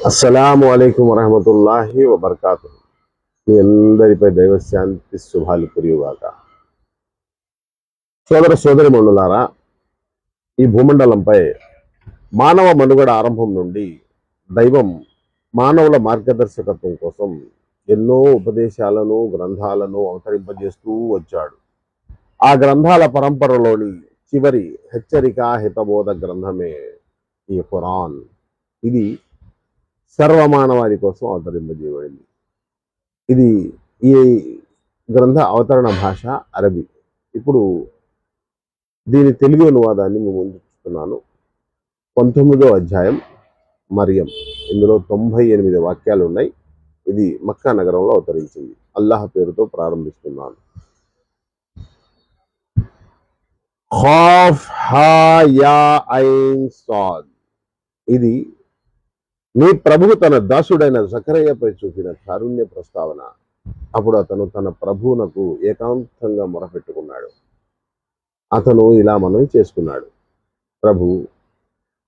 అస్సలాము అలైకుం వరహమతుల్లాహి వబర్కాతు. మీ అందరిపై దైవశాంతి శుభాలు కురియుగాక. సోదర సోదరి మనులారా, ఈ భూమండలంపై మానవ మనుగడ ఆరంభం నుండి దైవం మానవుల మార్గదర్శకత్వం కోసం ఎన్నో ఉపదేశాలను గ్రంథాలను అవతరింపజేస్తూ వచ్చాడు. ఆ గ్రంథాల పరంపరలోని చివరి హెచ్చరిక హితబోధ గ్రంథమే ఈ ఖురాన్. ఇది సర్వమానవాది కోసం అవతరింపజేయబడింది. ఇది ఈ గ్రంథ అవతరణ భాష అరబీ. ఇప్పుడు దీని తెలుగు అనువాదాన్ని మేము ముందుస్తున్నాను. 19వ అధ్యాయం మరియం. ఇందులో 98 వాక్యాలు ఉన్నాయి. ఇది మక్కా నగరంలో అవతరించింది. అల్లాహ్ పేరుతో ప్రారంభిస్తున్నాను. ఖాఫ్ హా యా ఐన్ సాద్. ఇది నీ ప్రభువు తన దాసుడైన జకరయ్యపై చూపిన కారుణ్య ప్రస్తావన. అప్పుడు అతను తన ప్రభువునకు ఏకాంతంగా మొరపెట్టుకున్నాడు. అతను ఇలా మనవి చేసుకున్నాడు: ప్రభు,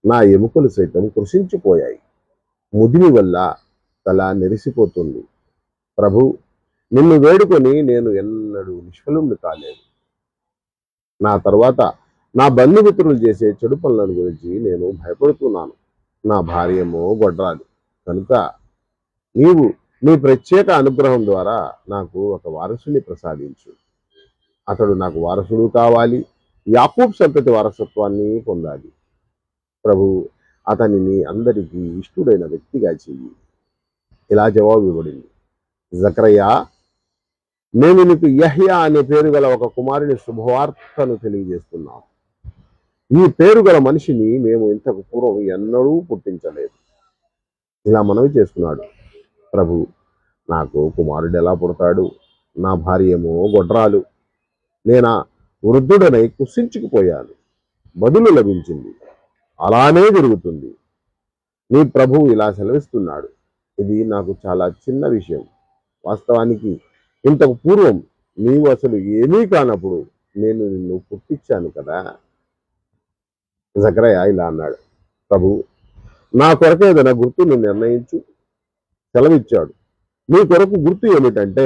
నా ఎముకలు సైతం కృషించిపోయాయి, ముదిమి వల్ల తల నెరిసిపోతుంది. ప్రభు, నిన్ను వేడుకొని నేను ఎన్నడూ నిష్ఫలుణ్ణి కాలేదు. నా తర్వాత నా బంధుమిత్రులు చేసే చెడు పనులను గురించి నేను భయపడుతున్నాను. నా భార్యేమో గొడ్రాలు కనుక నీవు నీ ప్రత్యేక అనుగ్రహం ద్వారా నాకు ఒక వారసుని ప్రసాదించు. అతడు నాకు వారసుడు కావాలి, యాకూబ్ సంతతి వారసత్వాన్ని పొందాలి. ప్రభు, అతనిని అందరికీ ఇష్టుడైన వ్యక్తిగా చెయ్యి. ఇలా జవాబు ఇవ్వబడింది: జకరయ్యా, మేము నీకు యహ్యా అనే పేరు గల ఒక కుమారుని శుభవార్తను తెలియజేస్తున్నాం. ఈ పేరు గల మనిషిని మేము ఇంతకు పూర్వం ఎన్నడూ పుట్టించలేదు. ఇలా మనవి చేసుకున్నాడు: ప్రభు, నాకు కుమారుడు ఎలా పుడతాడు? నా భార్య ఏమో గొడ్రాలు, నేనా వృద్ధుడనై కుసించుకుపోయాను. బదులు లభించింది. అలానే జరుగుతుంది. నీ ప్రభువు ఇలా సెలవిస్తున్నాడు: ఇది నాకు చాలా చిన్న విషయం. వాస్తవానికి ఇంతకు పూర్వం నీవు అసలు ఏమీ కానప్పుడు నేను నిన్ను పుట్టించాను కదా. జకరయ్య ఇలా అన్నాడు: ప్రభు, నా కొరకు ఏదైనా గుర్తును నిర్ణయించు. సెలవిచ్చాడు: నీ కొరకు గుర్తు ఏమిటంటే,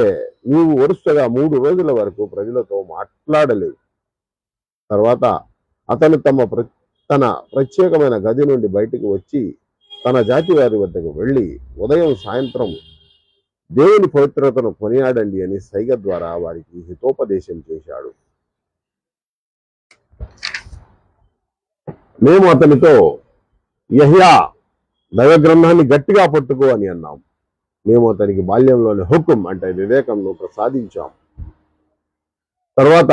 నీవు వరుసగా 3 రోజుల వరకు ప్రజలతో మాట్లాడలేవు. తర్వాత అతను తన ప్రత్యేకమైన గది నుండి బయటికి వచ్చి తన జాతి వారి వద్దకు వెళ్ళి ఉదయం సాయంత్రం దేవుని పవిత్రతను కొనియాడండి అని సైగ ద్వారా వారికి హితోపదేశం చేశాడు. మేము అతనితో, యహ్యా, దైవ గ్రంథాన్ని గట్టిగా పట్టుకో అని అన్నాం. మేము అతనికి బాల్యంలోని హుకుం అంటే వివేకంను ప్రసాదించాం. తర్వాత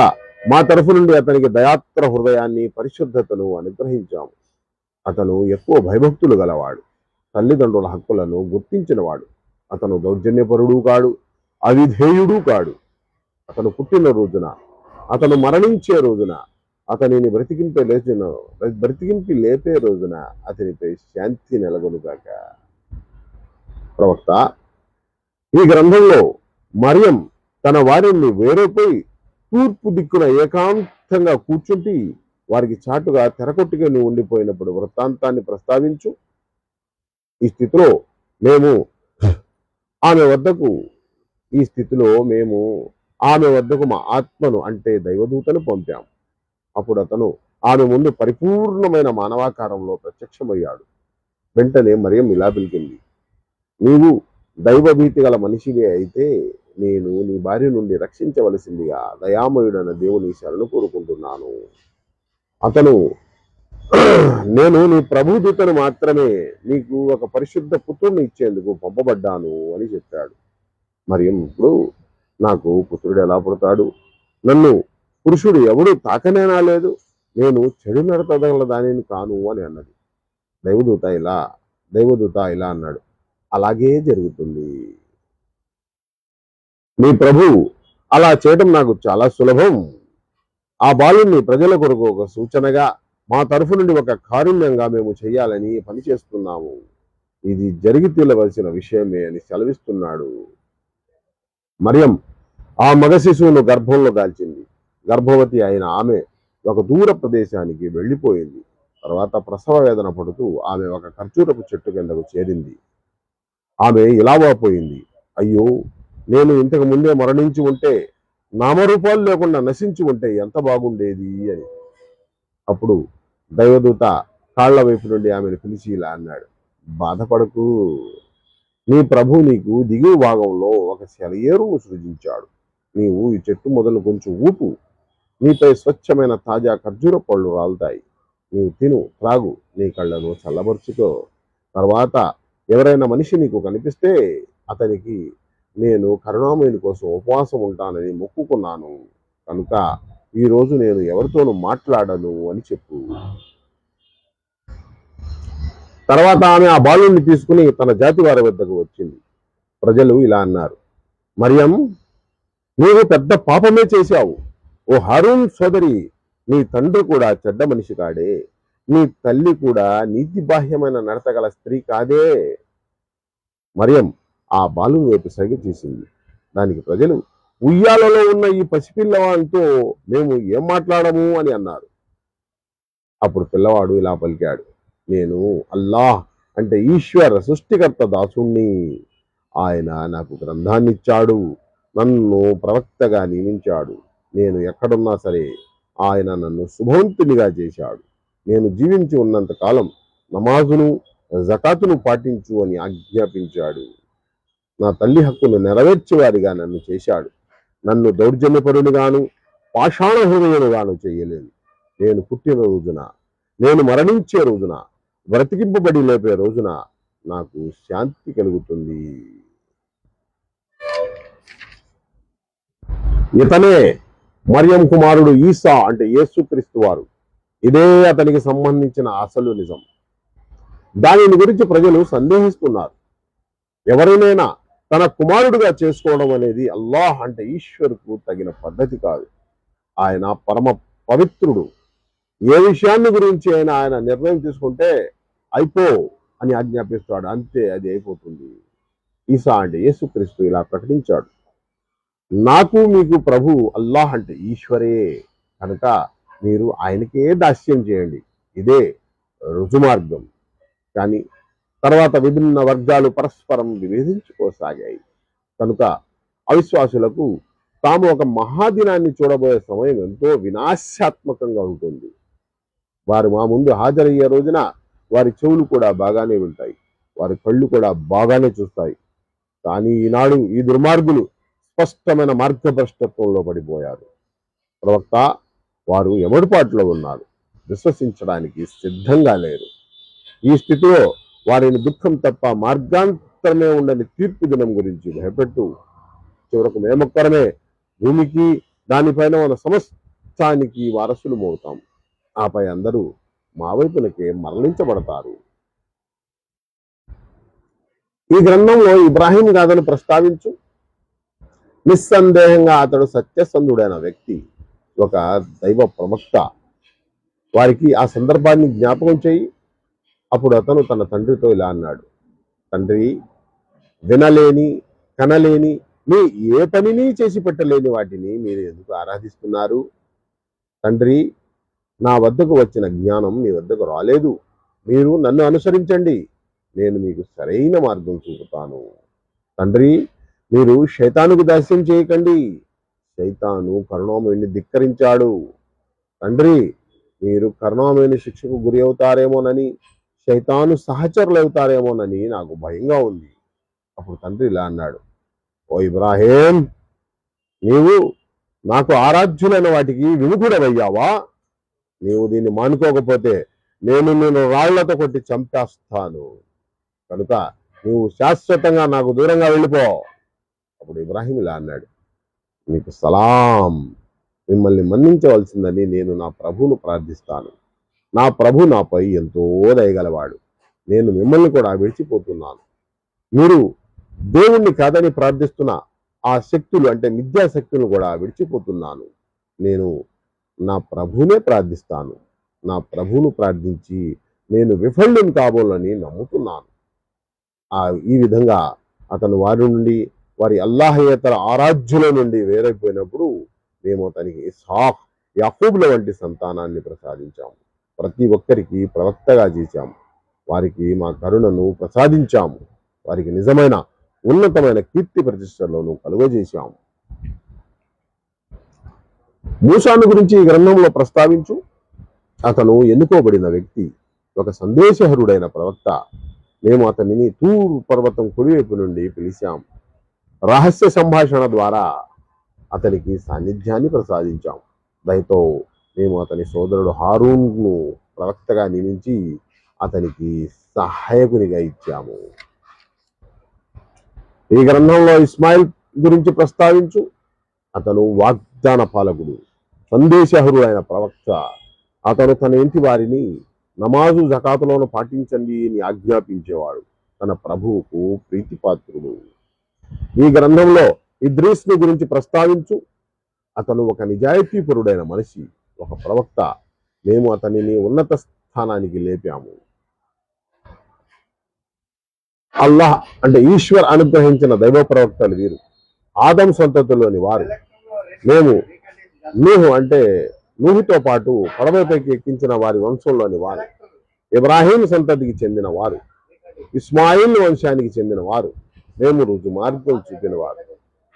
మా తరఫు నుండి అతనికి దయాత్ర హృదయాన్ని, పరిశుద్ధతను అనుగ్రహించాము. అతను ఎక్కువ భయభక్తులు గలవాడు, తల్లిదండ్రుల హక్కులను గుర్తించినవాడు. అతను దౌర్జన్యపరుడు కాడు, అవిధేయుడు కాడు. అతను పుట్టిన రోజున, అతను మరణించే రోజున, అతనిని బ్రతికింపి లేపే రోజున అతనిపై శాంతి నెలకొనుగాక. ప్రవక్త, ఈ గ్రంథంలో మరియం తన వారిని వేరేపోయి తూర్పు దిక్కున ఏకాంతంగా కూర్చుంటి వారికి చాటుగా తెరకొట్టుకొని ఉండిపోయినప్పుడు వృత్తాంతాన్ని ప్రస్తావించు. ఈ స్థితిలో మేము ఆమె వద్దకు మా ఆత్మను అంటే దైవదూతను పంపాము. అప్పుడు అతను ఆమె ముందు పరిపూర్ణమైన మానవాకారంలో ప్రత్యక్షమయ్యాడు. వెంటనే మరియం ఇలా పిలిచింది: నీవు దైవభీతి గల మనిషివే అయితే నేను నీ భార్య నుండి రక్షించవలసిందిగా దయామయుడైన దేవుని శరణు కోరుకుంటున్నాను. అతను, నేను నీ ప్రభుదూతను మాత్రమే, నీకు ఒక పరిశుద్ధ పుత్రుని ఇచ్చేందుకు పంపబడ్డాను అని చెప్పాడు. మరియం ఇప్పుడు, నాకు పుత్రుడు ఎలా పుడతాడు? నన్ను పురుషుడు ఎవడు తాకనేనా లేదు, నేను చెడు నడతగల దానిని కాను అని అన్నది. దైవదూత ఇలా అన్నాడు: అలాగే జరుగుతుంది. నీ ప్రభు అలా చేయడం నాకు చాలా సులభం. ఆ బాలుని ప్రజల కొరకు ఒక సూచనగా, మా తరఫు నుండి ఒక కారుణ్యంగా మేము చేయాలని పనిచేస్తున్నాము. ఇది జరిగి తీరవలసిన విషయమే అని సెలవిస్తున్నాడు. మరియం ఆ మగ శిశువును గర్భంలో దాల్చింది. గర్భవతి అయిన ఆమె ఒక దూర ప్రదేశానికి వెళ్ళిపోయింది. తర్వాత ప్రసవ వేదన పడుతూ ఆమె ఒక ఖర్జూరపు చెట్టు కిందకు చేరింది. ఆమె ఇలా వాపోయింది, అయ్యో, నేను ఇంతకు ముందే మరణించి ఉంటే, నామరూపాలు లేకుండా నశించి ఉంటే ఎంత బాగుండేది అని. అప్పుడు దైవదూత కాళ్ల వైపు నుండి ఆమెను పిలిచి ఇలా అన్నాడు, బాధపడకు, నీ ప్రభు నీకు దిగువ భాగంలో ఒక సెలయేరును సృజించాడు. నీవు ఈ చెట్టు మొదలు కొంచెం ఊపు, నీపై స్వచ్ఛమైన తాజా ఖర్జూర పళ్ళు రాలుతాయి. నీవు తిను, త్రాగు, నీ కళ్ళను చల్లబరుచుకో. తర్వాత ఎవరైనా మనిషి నీకు కనిపిస్తే అతనికి నేను కరుణామయుని కోసం ఉపవాసం ఉంటానని మొక్కుకున్నాను కనుక ఈరోజు నేను ఎవరితోనూ మాట్లాడను అని చెప్పు. తర్వాత ఆమె ఆ బాలుని తీసుకుని తన జాతి వారి వద్దకు వచ్చింది. ప్రజలు ఇలా అన్నారు, మరియం, నీవు పెద్ద పాపమే చేశావు. ఓ హారూన్ సోదరి, నీ తండ్రి కూడా చెడ్డ మనిషి కాడే, నీ తల్లి కూడా నీతి బాహ్యమైన నడతగల స్త్రీ కాదే. మరియం ఆ బాలుని వైపు సైగ చేసింది. దానికి ప్రజలు, ఉయ్యాలలో ఉన్న ఈ పసిపిల్లవాడితో మేము ఏం మాట్లాడము అని అన్నారు. అప్పుడు పిల్లవాడు ఇలా పలికాడు, నేను అల్లాహ్ అంటే ఈశ్వర సృష్టికర్త దాసుణ్ణి. ఆయన నాకు గ్రంథాన్ని ఇచ్చాడు, నన్ను ప్రవక్తగా నియమించాడు. నేను ఎక్కడున్నా సరే ఆయన నన్ను శుభవంతునిగా చేశాడు. నేను జీవించి ఉన్నంత కాలం నమాజును జకాతును పాటించు అని ఆజ్ఞాపించాడు. నా తల్లి హక్కును నెరవేర్చేవారిగా నన్ను చేశాడు. నన్ను దౌర్జన్యపరునిగాను పాషాణ హృదయునిగాను చేయలేదు. నేను పుట్టిన రోజున, నేను మరణించే రోజున, బ్రతికింపబడి లేపే రోజున నాకు శాంతి కలుగుతుంది. ఇతనే మరియం కుమారుడు ఈసా అంటే యేసుక్రీస్తు వారు. ఇదే అతనికి సంబంధించిన అసలు నిజం. దానిని గురించి ప్రజలు సందేహిస్తున్నారు. ఎవరినైనా తన కుమారుడుగా చేసుకోవడం అనేది అల్లాహ్ అంటే ఈశ్వరుకు తగిన పద్ధతి కాదు. ఆయన పరమ పవిత్రుడు. ఏ విషయాన్ని గురించి అయినా ఆయన నిర్ణయం తీసుకుంటే అయిపో అని ఆజ్ఞాపిస్తాడు, అంతే, అది అయిపోతుంది. ఈసా అంటే యేసుక్రీస్తు ఇలా ప్రకటించాడు, నాకు మీకు ప్రభు అల్లాహ్ అంటే ఈశ్వరే కనుక మీరు ఆయనకే దాస్యం చేయండి. ఇదే రుజుమార్గం. కానీ తర్వాత విభిన్న వర్గాలు పరస్పరం విభేదించుకోసాగాయి. కనుక అవిశ్వాసులకు తాము ఒక మహాదినాన్ని చూడబోయే సమయం ఎంతో వినాశాత్మకంగా ఉంటుంది. వారు మా ముందు హాజరయ్యే రోజున వారి చెవులు కూడా బాగానే వింటాయి, వారి కళ్ళు కూడా బాగానే చూస్తాయి. కానీ ఈనాడు ఈ దుర్మార్గులు స్పష్టమైన మార్గభ్రష్టత్వంలో పడిపోయారు. ప్రవక్త, వారు ఎమడుపాటులో ఉన్నారు, విశ్వసించడానికి సిద్ధంగా లేరు. ఈ స్థితిలో వారిని దుఃఖం తప్ప మార్గాంతరమే ఉండని తీర్పు దినం గురించి భయపెట్టు. చివరకు మేమొక్కరమే భూమికి దానిపైన ఉన్న సమస్తానికి వారసులు మోగుతాం. ఆపై అందరూ మా వైపునకే మరలించబడతారు. ఈ గ్రంథంలో ఇబ్రాహీం గాథను ప్రస్తావించు. నిస్సందేహంగా అతడు సత్యసంధుడైన వ్యక్తి, ఒక దైవ ప్రవక్త. వారికి ఆ సందర్భాన్ని జ్ఞాపకం చేయి. అప్పుడు అతను తన తండ్రితో ఇలా అన్నాడు, తండ్రి, వినలేని, కనలేని, మీ ఏ పనిని చేసి పెట్టలేని వాటిని మీరు ఎందుకు ఆరాధిస్తున్నారు? తండ్రి, నా వద్దకు వచ్చిన జ్ఞానం మీ వద్దకు రాలేదు. మీరు నన్ను అనుసరించండి, నేను మీకు సరైన మార్గం చూపుతాను. తండ్రి, మీరు శైతానుకు దాస్యం చేయకండి, శైతాను కరుణామయుని ధిక్కరించాడు. తండ్రి, మీరు కరుణామయుని శిక్షకు గురి అవుతారేమోనని, శైతాను సహచరులు అవుతారేమోనని నాకు భయంగా ఉంది. అప్పుడు తండ్రి ఇలా అన్నాడు, ఓ ఇబ్రాహీం, నీవు నాకు ఆరాధ్యులైన వాటికి విముఖుడవయ్యావా? నీవు దీన్ని మానుకోకపోతే నేను రాళ్లతో కొట్టి చంపేస్తాను. కనుక నీవు శాశ్వతంగా నాకు దూరంగా వెళ్ళిపో. అప్పుడు ఇబ్రాహీం ఇలా అన్నాడు, మీకు సలాం, మిమ్మల్ని మన్నించవలసిందని నేను నా ప్రభువును ప్రార్థిస్తాను. నా ప్రభు నాపై ఎంతో దయగలవాడు. నేను మిమ్మల్ని కూడా విడిచిపోతున్నాను. మీరు దేవుణ్ణి కాదని ప్రార్థిస్తున్న ఆ శక్తులు అంటే మిథ్యాశక్తులను కూడా విడిచిపోతున్నాను. నేను నా ప్రభువునే ప్రార్థిస్తాను. నా ప్రభువును ప్రార్థించి నేను విఫలం కాబోలని నమ్ముతున్నాను. ఈ విధంగా అతను వారి నుండి, వారి అల్లాహయేతర ఆరాధ్యుల నుండి వేరైపోయినప్పుడు మేము అతనికి ఇస్హాక్, యాకూబుల వంటి సంతానాన్ని ప్రసాదించాము. ప్రతి ఒక్కరికి ప్రవక్తగా చేశాము. వారికి మా కరుణను ప్రసాదించాము. వారికి నిజమైన ఉన్నతమైన కీర్తి ప్రతిష్టలను కలుగజేశాం. మూసాను గురించి ఈ గ్రంథంలో ప్రస్తావించు. అతను ఎన్నుకోబడిన వ్యక్తి, ఒక సందేశహరుడైన ప్రవక్త. మేము అతనిని తూర్ పర్వతం కుడివైపు నుండి పిలిచాం. రహస్య సంభాషణ ద్వారా అతనికి సాన్నిధ్యాన్ని ప్రసాదించాం. దయతో మేము అతని సోదరుడు హారూన్ను ప్రవక్తగా నియమించి అతనికి సహాయకునిగా ఇచ్చాము. ఈ గ్రంథంలో ఇస్మాయిల్ గురించి ప్రస్తావించు. అతను వాగ్దాన పాలకుడు, సందేశహరుడు అయిన ప్రవక్త. అతను తన ఇంటి వారిని నమాజు జకాతులను పాటించండి అని ఆజ్ఞాపించేవాడు. తన ప్రభువుకు ప్రీతిపాత్రుడు. ఈ గ్రంథంలో ఇద్రీస్ను గురించి ప్రస్తావించు. అతను ఒక నిజాయితీపరుడైన మనిషి, ఒక ప్రవక్త. మేము అతనిని ఉన్నత స్థానానికి లేపాము. అల్లాహ్ అంటే ఈశ్వర్ అనుగ్రహించిన దైవ ప్రవక్తలు వీరు, ఆదం సంతతిలోని వారు. మేము నూహు అంటే నూహుతో పాటు పడవపైకి ఎక్కించిన వారి వంశంలోని వారు, ఇబ్రాహీం సంతతికి చెందిన వారు, ఇస్మాయిల్ వంశానికి చెందిన వారు. మేము రుజు మార్గం చూపిన వారు,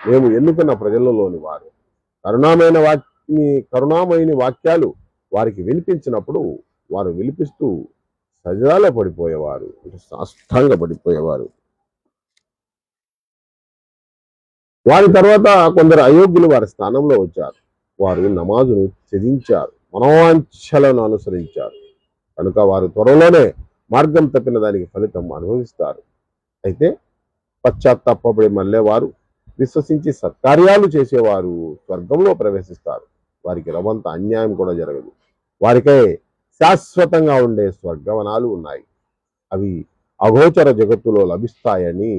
మేము ఎన్నుకున్న ప్రజలలోని వారు. కరుణామయని వాక్యాలు వారికి వినిపించినప్పుడు వారు విలిపిస్తూ సజాల పడిపోయేవారు, సాష్టాంగ పడిపోయేవారు. వారి తర్వాత కొందరు అయోగ్యులు వారి స్థానంలో వచ్చారు. వారు నమాజును త్యజించారు, మనోవాంఛలను అనుసరించారు. కనుక వారు త్వరలోనే మార్గం తప్పిన దానికి ఫలితం అనుభవిస్తారు. అయితే పశ్చాత్తాపడి మళ్ళేవారు, విశ్వసించి సత్కార్యాలు చేసేవారు స్వర్గంలో ప్రవేశిస్తారు. వారికి రవంత అన్యాయం కూడా జరగదు. వారికై శాశ్వతంగా ఉండే స్వర్గవనాలు ఉన్నాయి. అవి అగోచర జగత్తులో లభిస్తాయని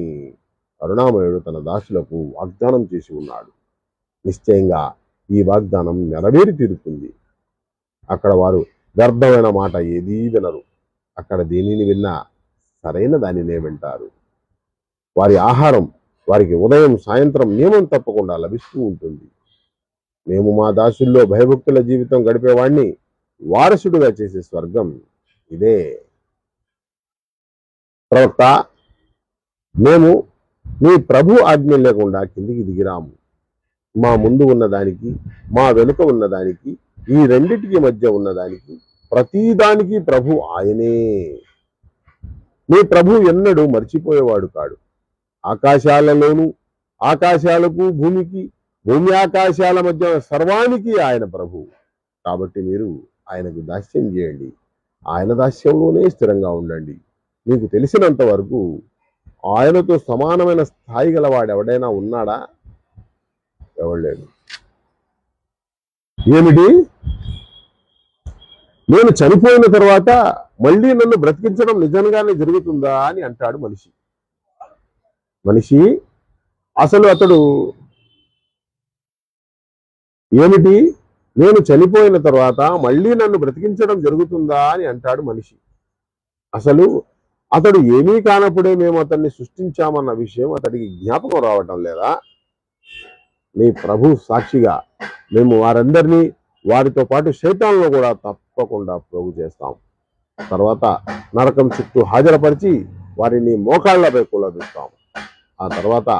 కరుణామయుడు తన దాసులకు వాగ్దానం చేసి ఉన్నాడు. నిశ్చయంగా ఈ వాగ్దానం నెరవేరి తీరుతుంది. అక్కడ వారు వ్యర్థమైన మాట ఏదీ వినరు. అక్కడ దేనిని విన్నా సరైన దానినే వింటారు. వారి ఆహారం వారికి ఉదయం సాయంత్రం నియమం తప్పకుండా లభిస్తూ ఉంటుంది. మేము మా దాసుల్లో భయభక్తుల జీవితం గడిపేవాడిని వారసుడుగా చేసే స్వర్గం ఇదే. ప్రవక్త, మేము మీ ప్రభు ఆజ్ఞ లేకుండా కిందికి దిగిరాము. మా ముందు ఉన్నదానికి మా వెనుక ఉన్నదానికి ఈ రెండిటికి మధ్య ఉన్నదానికి ప్రతిదానికి ప్రభు ఆయనే. మీ ప్రభు ఎన్నడూ మర్చిపోయేవాడు కాడు. ఆకాశాలలోను ఆకాశాలకు భూమికి భూమి ఆకాశాల మధ్య సర్వానికి ఆయన ప్రభు. కాబట్టి మీరు ఆయనకు దాస్యం చేయండి, ఆయన దాస్యంలోనే స్థిరంగా ఉండండి. మీకు తెలిసినంత వరకు ఆయనతో సమానమైన స్థాయి గల వాడెవడైనా ఉన్నాడా? ఎవడలేడు. ఏమిటి? నేను చనిపోయిన తర్వాత మళ్ళీ నన్ను బ్రతికించడం నిజంగానే జరుగుతుందా అని అంటాడు మనిషి. అసలు అతడు ఏమిటి, నేను చనిపోయిన తర్వాత మళ్ళీ నన్ను బ్రతికించడం జరుగుతుందా అని అంటాడు మనిషి. అసలు అతడు ఏమీ కానప్పుడే మేము అతన్ని సృష్టించామన్న విషయం అతడికి జ్ఞాపకం రావటం లేదా? నీ ప్రభు సాక్షిగా మేము వారందరినీ వారితో పాటు శైతాన్లను కూడా తప్పకుండా ప్రోగు చేస్తాం. తర్వాత నరకం చుట్టూ హాజరుపరిచి వారిని మోకాళ్లపై కూలదీస్తాం. ఆ తర్వాత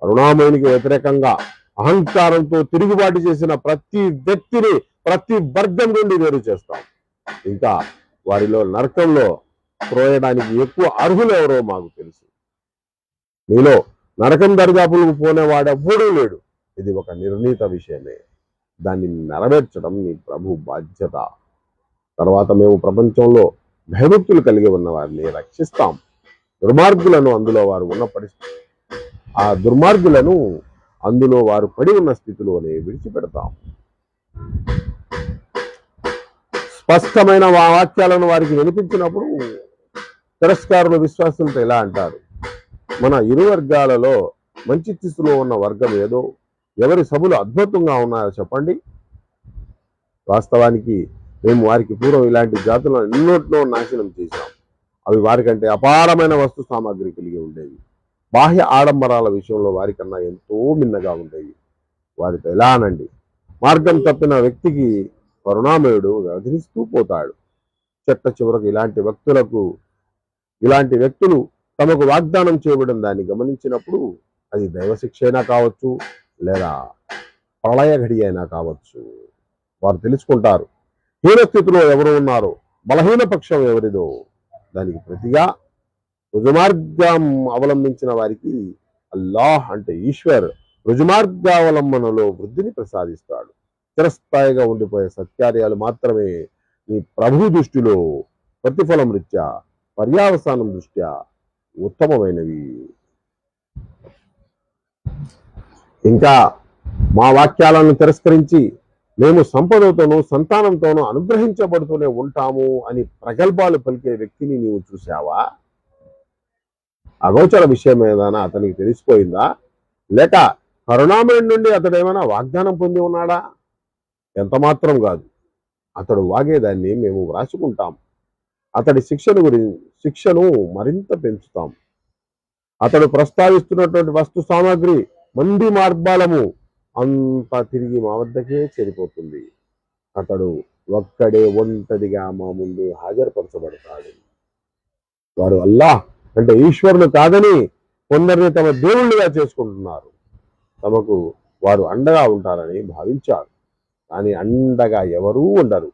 కరుణామయునికి వ్యతిరేకంగా అహంకారంతో తిరుగుబాటు చేసిన ప్రతి వ్యక్తిని ప్రతి వర్గం నుండి వేరు చేస్తాం. ఇంకా వారిలో నరకంలో త్రోయడానికి ఎక్కువ అర్హులెవరో మాకు తెలుసు. నీలో నరకం దరిదాపులకు పోనేవాడెవ్వడూ లేడు. ఇది ఒక నిర్ణీత విషయమే. దాన్ని నెరవేర్చడం నీ ప్రభు బాధ్యత. తర్వాత మేము ప్రపంచంలో భయభక్తులు కలిగి ఉన్న వారిని రక్షిస్తాం. దుర్మార్గులను అందులో వారు ఉన్న పరిస్థితి ఆ దుర్మార్గులను అందులో వారు పడి ఉన్న స్థితిలోనే విడిచిపెడతాం. స్పష్టమైన వాక్యాలను వారికి వినిపించినప్పుడు తిరస్కారులు విశ్వాసులతో ఎలా అంటారు? మన ఇరు వర్గాలలో మంచి స్థితిలో ఉన్న వర్గం ఏదో, ఎవరి సభలు అద్భుతంగా ఉన్నాయో చెప్పండి. వాస్తవానికి మేము వారికి పూర్వం ఇలాంటి జాతులను ఎన్నోట్లో నాశనం చేశాం. అవి వారికంటే అపారమైన వస్తు సామాగ్రి కలిగి ఉండేవి. బాహ్య ఆడంబరాల విషయంలో వారికన్నా ఎంతో మిన్నగా ఉండేవి. వారితో ఎలా అనండి, మార్గం తప్పిన వ్యక్తికి కరుణామయుడు వ్యవహరిస్తూ పోతాడు. చెట్ట చివరకు ఇలాంటి వ్యక్తులు తమకు వాగ్దానం చేయబడిన దాన్ని గమనించినప్పుడు అది దైవశిక్ష అయినా కావచ్చు, లేదా ప్రళయ ఘడి అయినా కావచ్చు. వారు తెలుసుకుంటారు హీనస్థితిలో ఎవరు ఉన్నారో, బలహీన పక్షం ఎవరిదో. దానికి ప్రతిగా రుజుమార్గం అవలంబించిన వారికి అల్లాహ్ అంటే ఈశ్వర్ రుజుమార్గావలంబనలో వృద్ధిని ప్రసాదిస్తాడు. చిరస్థాయిగా ఉండిపోయే సత్కార్యాలు మాత్రమే నీ ప్రభు దృష్టిలో ప్రతిఫలం రీత్యా, పర్యావసానం దృష్ట్యా ఉత్తమమైనవి. ఇంకా మా వాక్యాలను తిరస్కరించి మేము సంపదతోనూ సంతానంతోనూ అనుగ్రహించబడుతూనే ఉంటాము అని ప్రగల్భాలు పలికే వ్యక్తిని నీవు చూశావా? అగోచర విషయం ఏదైనా అతనికి తెలిసిపోయిందా? లేక కరుణామయుడి నుండి అతడు ఏమైనా వాగ్దానం పొంది ఉన్నాడా? ఎంత మాత్రం కాదు. అతడు వాగేదాన్ని మేము వ్రాసుకుంటాం. అతడి శిక్షను మరింత పెంచుతాం. అతడు ప్రస్తావిస్తున్నటువంటి వస్తు సామాగ్రి మంది మార్గాలము అంతా తిరిగి మా వద్దకే చేరిపోతుంది. అతడు ఒక్కడే ఒంటరిగా మా ముందు హాజరుపరచబడతాడు. వారు అల్లాహ్ అంటే ఈశ్వరులు కాదని కొందరిని తమ దేవుళ్ళుగా చేసుకుంటున్నారు. తమకు వారు అండగా ఉంటారని భావించారు. కానీ అండగా ఎవరూ ఉండరు.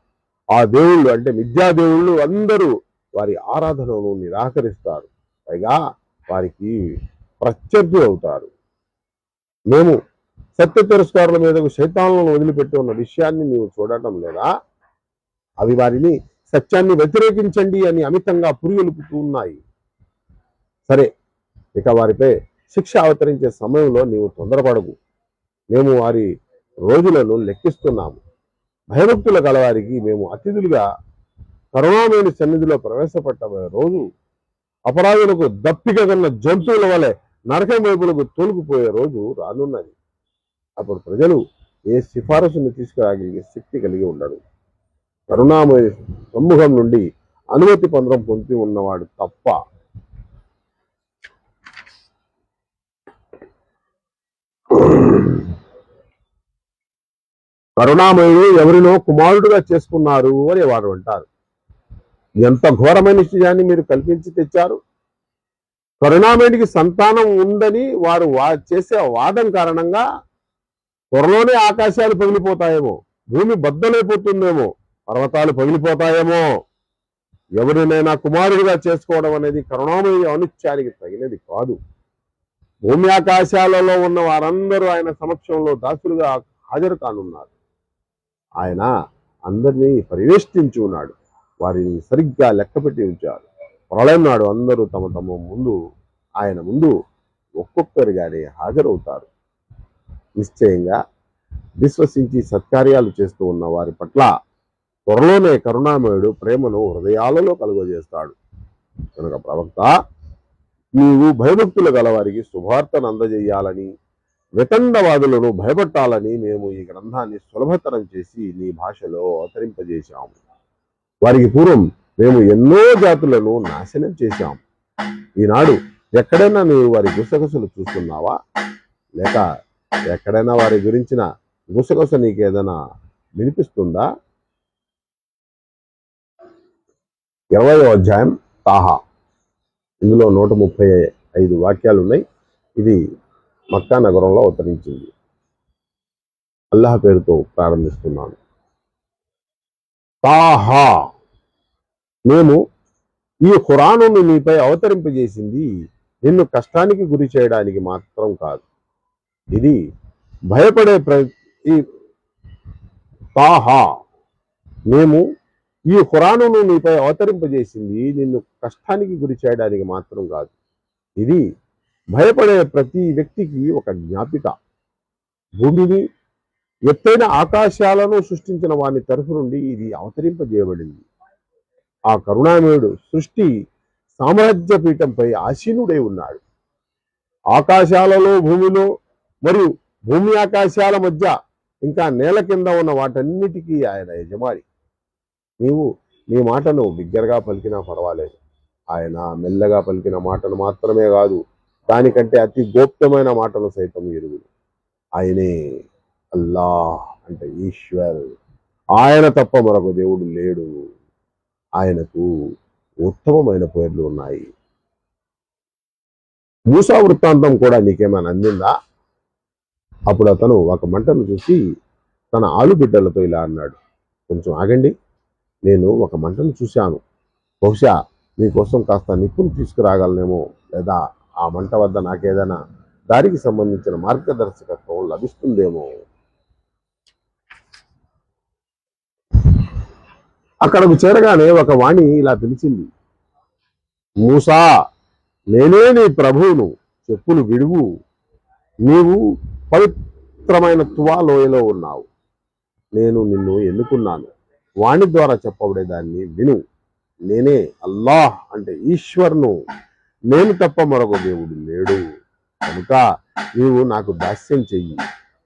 ఆ దేవుళ్ళు అంటే మిథ్యా దేవుళ్ళు అందరూ వారి ఆరాధనను నిరాకరిస్తారు. పైగా వారికి ప్రత్యర్థి అవుతారు. మేము సత్య తిరస్కారుల మీదకు శైతాన్లను వదిలిపెట్టి ఉన్న విషయాన్ని నీవు చూడటం లేదా? అవి వారిని సత్యాన్ని వ్యతిరేకించండి అని అమితంగా పురిగొలుపుతూ ఉన్నాయి. సరే, ఇక వారిపై శిక్ష అవతరించే సమయంలో నీవు తొందరపడకు. మేము వారి రోజులను లెక్కిస్తున్నాము. భయభక్తుల గలవారికి మేము అతిథులుగా కరుణామయుని సన్నిధిలో ప్రవేశపెట్టబోయే రోజు అపరాధులకు దప్పిక కన్న జంతువుల వలె నరకం వైపులకు తోలుకుపోయే రోజు రానున్నది. అప్పుడు ప్రజలు ఏ సిఫారసుని తీసుకురాగలిగే శక్తి కలిగి ఉండడు. కరుణామయుని సమ్ముఖం నుండి అనుమతి పత్రం పొంది ఉన్నవాడు తప్ప. కరుణామయుడు ఎవరినో కుమారుడుగా చేసుకున్నారు అని వారు అంటారు. ఎంత ఘోరమైన నిశ్చయాన్ని మీరు కల్పించి తెచ్చారు. కరుణామయుడికి సంతానం ఉందని వారు చేసే వాదం కారణంగా త్వరలోనే ఆకాశాలు పగిలిపోతాయేమో, భూమి బద్దలైపోతుందేమో, పర్వతాలు పగిలిపోతాయేమో. ఎవరినైనా కుమారుడిగా చేసుకోవడం అనేది కరుణామయుడి అనుత్యానికి తగినది కాదు. భూమి ఆకాశాలలో ఉన్న వారందరూ ఆయన సమక్షంలో దాసులుగా హాజరు కానున్నారు. ఆయన అందరినీ పరివేష్టించి ఉన్నాడు. వారిని సరిగ్గా లెక్కపెట్టి ఉంచారు. ప్రళయం నాడు అందరూ తమ తమ ముందు ఆయన ముందు ఒక్కొక్కరిగానే హాజరవుతారు. నిశ్చయంగా విశ్వసించి సత్కార్యాలు చేస్తూ ఉన్న వారి పట్ల త్వరలోనే కరుణామయుడు ప్రేమను హృదయాలలో కలుగజేస్తాడు. కనుక ప్రవక్త, నీవు భయభక్తులు గలవారికి శుభార్తను అందజేయాలని, వితండవాదులను భయపట్టాలని మేము ఈ గ్రంథాన్ని సులభతరం చేసి నీ భాషలో అవతరింపజేశాము. వారికి పూర్వం మేము ఎన్నో జాతులను నాశనం చేశాం. ఈనాడు ఎక్కడైనా నీవు వారి గుసగుసలు చూస్తున్నావా? లేక ఎక్కడైనా వారి గురించిన గుసగుస నీకేదైనా వినిపిస్తుందా? 20వ అధ్యాయం తాహా. ఇందులో 135 వాక్యాలు ఉన్నాయి. ఇది మక్కా నగరంలో అవతరించింది. అల్లాహ్ పేరుతో ప్రారంభిస్తున్నాను. తాహా. మేము ఈ ఖురానును నీపై అవతరింపజేసింది నిన్ను కష్టానికి గురి చేయడానికి మాత్రం కాదు. ఇది భయపడే తాహా. మేము ఈ ఖురానును నీపై అవతరింపజేసింది నిన్ను కష్టానికి గురి చేయడానికి మాత్రం కాదు. ఇది భయపడే ప్రతి వ్యక్తికి ఒక జ్ఞాపిక. భూమిని ఎత్తైన ఆకాశాలను సృష్టించిన వాని తరఫు నుండి ఇది అవతరింపజేయబడింది. ఆ కరుణామయుడు సృష్టి సామ్రాజ్య పీఠంపై ఆసీనుడై ఉన్నాడు. ఆకాశాలలో, భూమిలో మరియు భూమి ఆకాశాల మధ్య ఇంకా నేల కింద ఉన్న వాటన్నిటికీ ఆయన యజమాని. నీవు నీ మాటను బిగ్గరగా పలికినా పర్వాలేదు. ఆయన మెల్లగా పలికిన మాటను మాత్రమే కాదు, దానికంటే అతి గోప్యమైన మాటను సైతం ఎరుగును. ఆయనే అల్లాహ్ అంటే ఈశ్వర్. ఆయన తప్ప మరొక దేవుడు లేడు. ఆయనకు ఉత్తమమైన పేర్లు ఉన్నాయి. మూసా వృత్తాంతం కూడా నీకేమైనా అందిందా? అప్పుడు అతను ఒక మంటను చూసి తన ఆలుబిడ్డలతో ఇలా అన్నాడు, కొంచెం ఆగండి, నేను ఒక మంటను చూశాను. బహుశా మీకోసం కాస్త నిప్పును తీసుకురాగలనేమో, లేదా ఆ మంట వద్ద నాకేదైనా దారికి సంబంధించిన మార్గదర్శకత్వం లభిస్తుందేమో. అక్కడకు చేరగానే ఒక వాణి ఇలా పిలిచింది, మూసా, నేనే నీ ప్రభువును, చెప్పులు విడువు, నీవు పవిత్రమైన తువా లోయలో ఉన్నావు. నేను నిన్ను ఎన్నుకున్నాను. వాణి ద్వారా చెప్పబడేదాన్ని విను. నేనే అల్లాహ్ అంటే ఈశ్వర్ను, నేను తప్ప మరొక దేవుడు లేడు. కనుక నీవు నాకు దాస్యం చెయ్యి,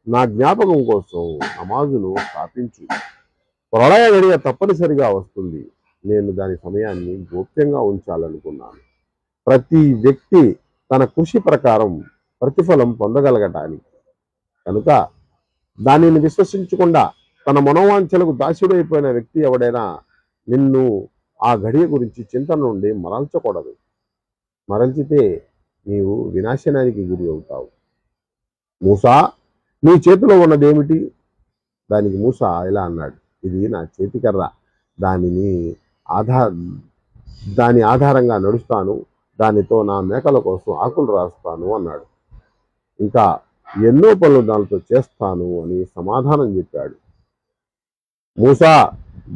నా జ్ఞాపకం కోసం నమాజును స్థాపించు. ప్రళయ గడియ తప్పనిసరిగా వస్తుంది. నేను దాని సమయాన్ని గోప్యంగా ఉంచాలనుకున్నాను. ప్రతి వ్యక్తి తన కృషి ప్రకారం ప్రతిఫలం పొందగలగటానికి. కనుక దానిని విశ్వసించకుండా తన మనోవాంఛలకు దాసుడైపోయిన వ్యక్తి ఎవడైనా నిన్ను ఆ గడియ గురించి చింతన నుండి మరల్చకూడదు. మరల్చితే నీవు వినాశనానికి గురి అవుతావు. మూసా, నీ చేతిలో ఉన్నదేమిటి? దానికి మూసా ఇలా అన్నాడు, ఇది నా చేతికర్ర. దానిని దాని ఆధారంగా నడుస్తాను. దానితో నా మేకల కోసం ఆకులు రాస్తాను అన్నాడు. ఇంకా ఎన్నో పనులు దానితో చేస్తాను అని సమాధానం చెప్పాడు. మూసా,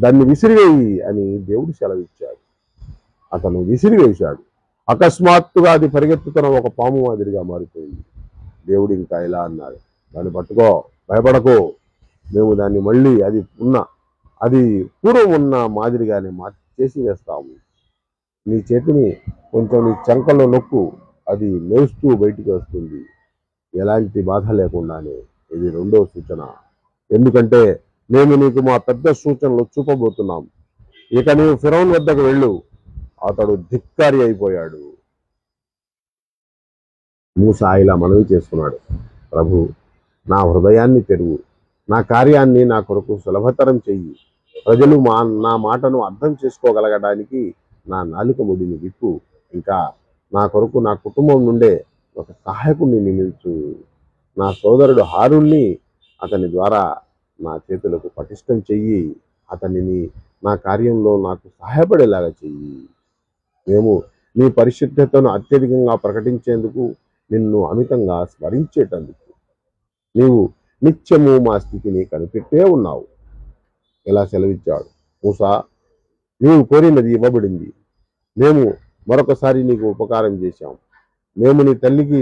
దాన్ని విసిరివేయి అని దేవుడు సెలవిచ్చాడు. అతను విసిరివేశాడు. అకస్మాత్తుగా అది పరిగెత్తుతున్న ఒక పాము మాదిరిగా మారిపోయింది. దేవుడు ఇంకా ఇలా అన్నాడు, దాన్ని పట్టుకో, భయపడకు, మేము దాన్ని మళ్ళీ అది పూర్వం ఉన్న మాదిరిగానే చేసి వేస్తాము. నీ చేతిని కొంచెం నీ చంకలో నొక్కు, అది మెరుస్తూ బయటికి వస్తుంది, ఎలాంటి బాధ లేకుండానే. ఇది రెండో సూచన. ఎందుకంటే మేము నీకు మా పెద్ద సూచనలు చూపబోతున్నాం. ఇక నీవు ఫిరౌన్ వద్దకు వెళ్ళు, అతడు ధిక్కారి అయిపోయాడు. మూసా ఇలా మనవి చేసుకున్నాడు, ప్రభు, నా హృదయాన్ని తెరువు, నా కార్యాన్ని నా కొరకు సులభతరం చెయ్యి. ప్రజలు నా మాటను అర్థం చేసుకోగలగడానికి నా నాలుక ముడిని విప్పు. ఇంకా నా కొరకు నా కుటుంబం నుండే ఒక సహాయకుడిని నియమించు. నా సోదరుడు హారుణ్ణి అతని ద్వారా నా చేతులకు పటిష్టం చెయ్యి. అతనిని నా కార్యంలో నాకు సహాయపడేలాగా చెయ్యి. మేము నీ పరిశుద్ధతను అత్యధికంగా ప్రకటించేందుకు, నిన్ను అమితంగా స్మరించేటందుకు నీవు నిత్యము మా స్థితిని కనిపెట్టే ఉన్నావు. ఇలా సెలవిచ్చాడు. మూసా, నీవు కోరినది ఇవ్వబడింది. మేము మరొకసారి నీకు ఉపకారం చేశాం. మేము నీ తల్లికి